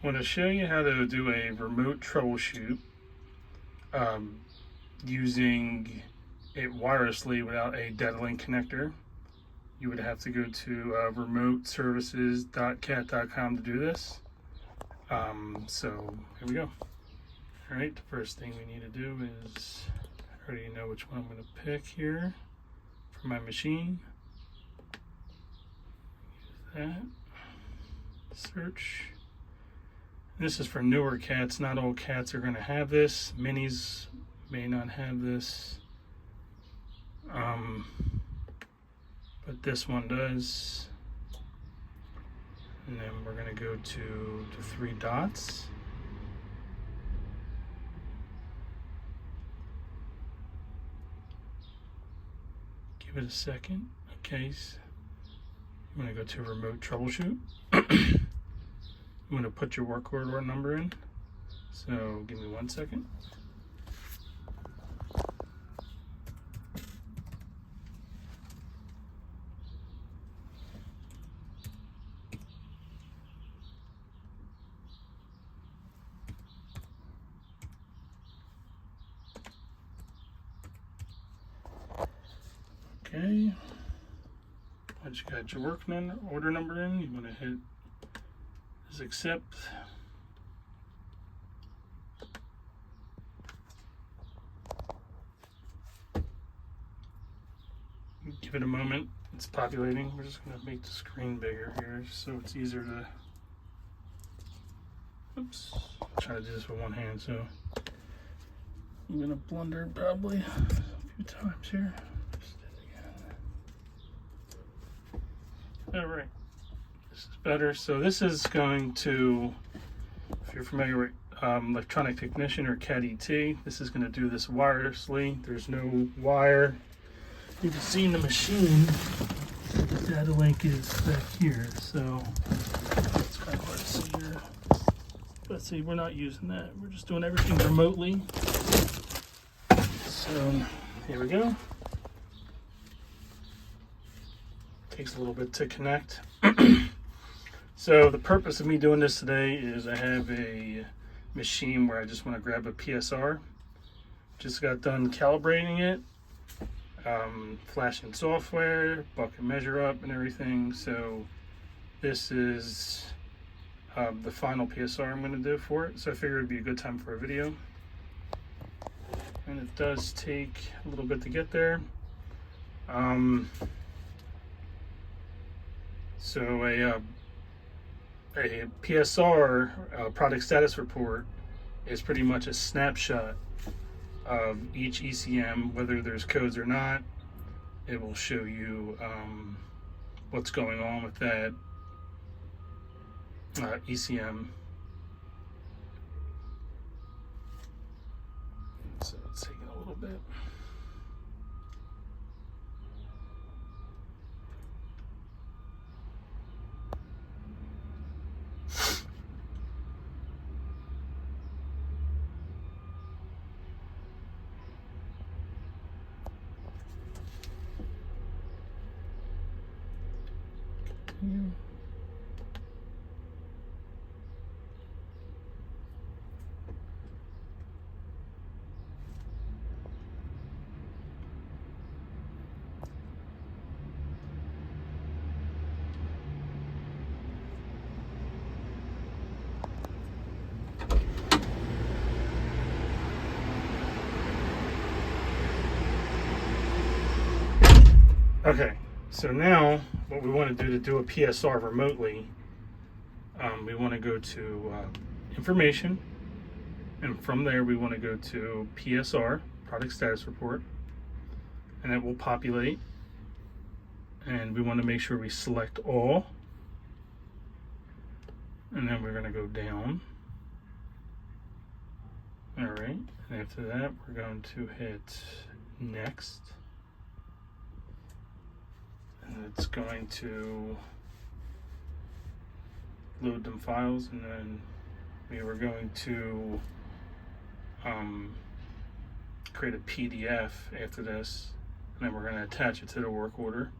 I want to show you how to do a remote troubleshoot using it wirelessly without a data link connector. You would have to go to remoteservices.cat.com to do this. So here we go. All right, the first thing we need to do is, I already know which one I'm going to pick here for my machine. Use that. Search. This is for newer cats. Not all cats are going to have this. Minis may not have this. But this one does. And then we're going to go to the three dots. Give it a second. Okay. I'm going to go to remote troubleshoot. I'm going to put your work order number in. So give me 1 second. Okay. Once you got your work order number in, you want to hit this accept. Give it a moment. It's populating. We're just going to make the screen bigger here so it's easier to. Oops. I'm trying to do this with one hand, so I'm going to blunder probably a few times here. Just do it again. All right. This is better. So this is going to, if you're familiar with electronic technician or CAT ET, this is going to do this wirelessly. There's no wire. You can see in the machine, the data link is back here, so it's kind of hard to see here. But see, we're not using that. We're just doing everything remotely. So here we go. Takes a little bit to connect. So the purpose of me doing this today is I have a machine where I just want to grab a PSR. Just got done calibrating it. Flashing software, bucket measure up and everything. So this is the final PSR I'm going to do for it. So I figured it'd be a good time for a video. And it does take a little bit to get there. So a PSR, product status report, is pretty much a snapshot of each ECM, whether there's codes or not. It will show you what's going on with that ECM. So it's taking a little bit. Okay, so now what we want to do a PSR remotely, we want to go to information, and from there we want to go to PSR, product status report, and it will populate, and we want to make sure we select all, and then we're going to go down. All right, and after that we're going to hit next. And it's going to load them files, and then we were going to create a PDF after this, and then we're going to attach it to the work order.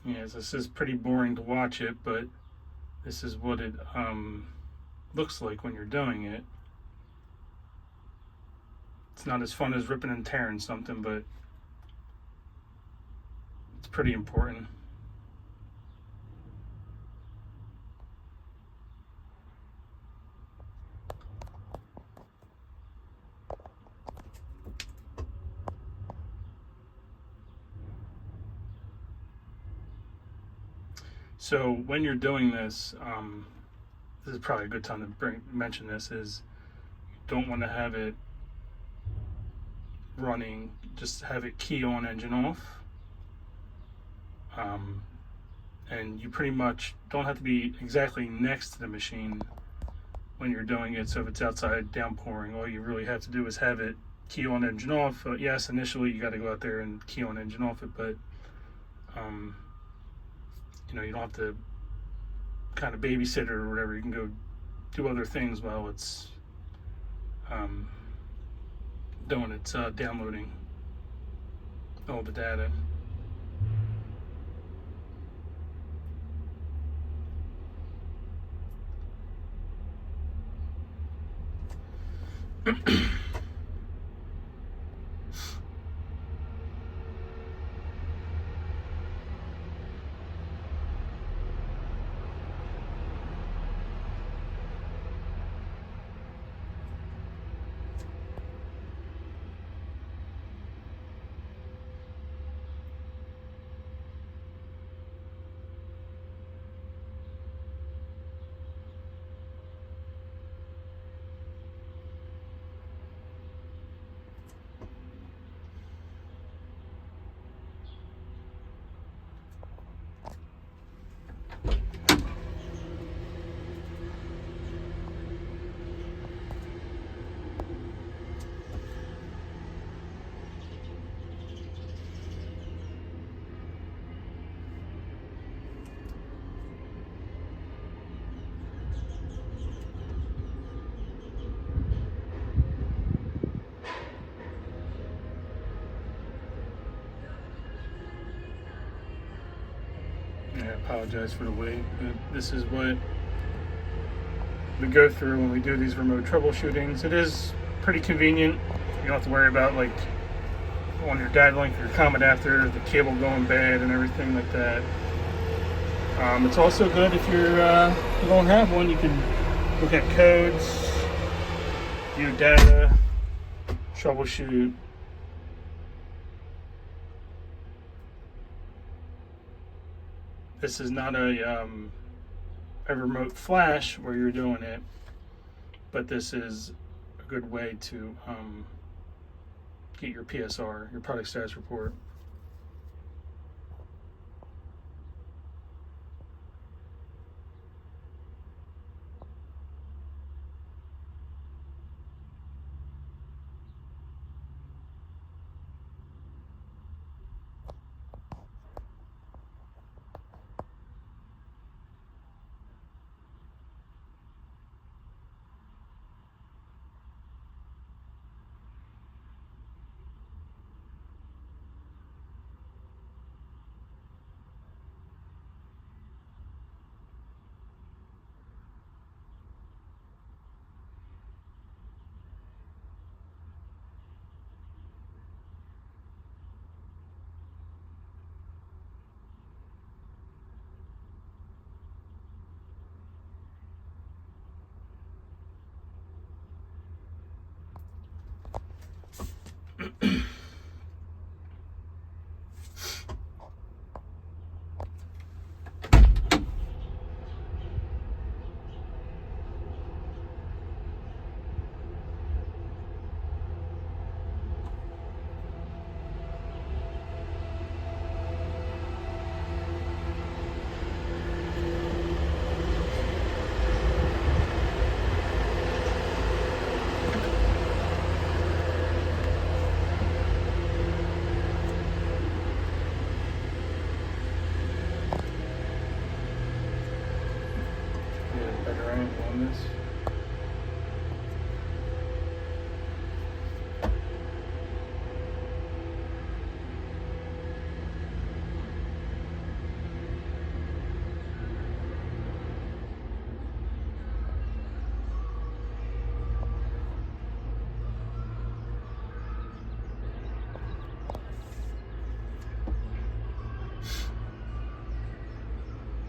Yeah, this is pretty boring to watch it, but this is what it looks like when you're doing it. It's not as fun as ripping and tearing something, but it's pretty important. So when you're doing this, this is probably a good time to mention this, is you don't want to have it running, just have it key on, engine off. And you pretty much don't have to be exactly next to the machine when you're doing it. So if it's outside downpouring, all you really have to do is have it key on, engine off. Yes, initially you got to go out there and key on, engine off it, but you don't have to kind of babysit it or whatever. You can go do other things while it's doing its downloading all the data. I apologize for the wait, but this is what we go through when we do these remote troubleshootings. It is pretty convenient. You don't have to worry about, like, on your data link or your comm adapter, the cable going bad and everything like that. It's also good if you don't have one. You can look at codes, view data, troubleshoot. This is not a remote flash where you're doing it, but this is a good way to get your PSR, your product status report.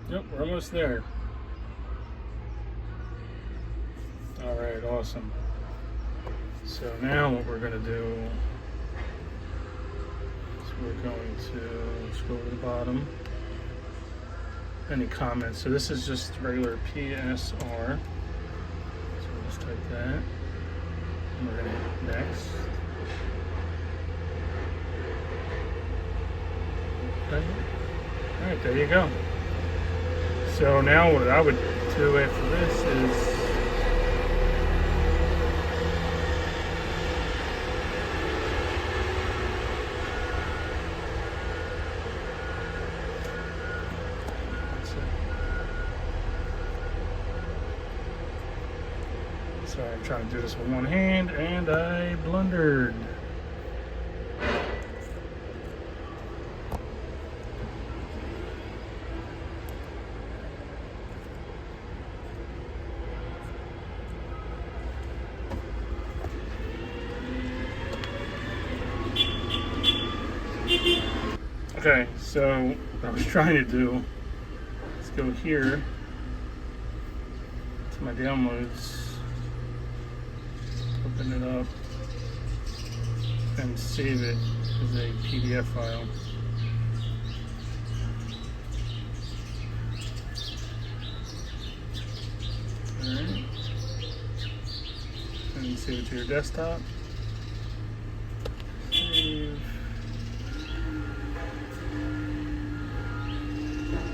Yep, we're almost there. All right, awesome. So now what we're going to do is we're going to scroll to the bottom. Any comments? So this is just regular PSR. So we'll just type that. And we're going to hit next. Okay. All right, there you go. So now what I would do after this is sorry, I'm trying to do this with one hand and I blundered. Okay, so what I was trying to do is go here to my downloads, open it up, and save it as a PDF file. Alright, and save it to your desktop. Save.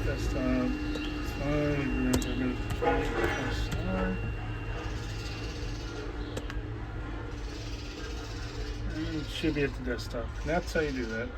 Desktop, it's fine. We're going to go PSR. And it should be at the desktop. And that's how you do that.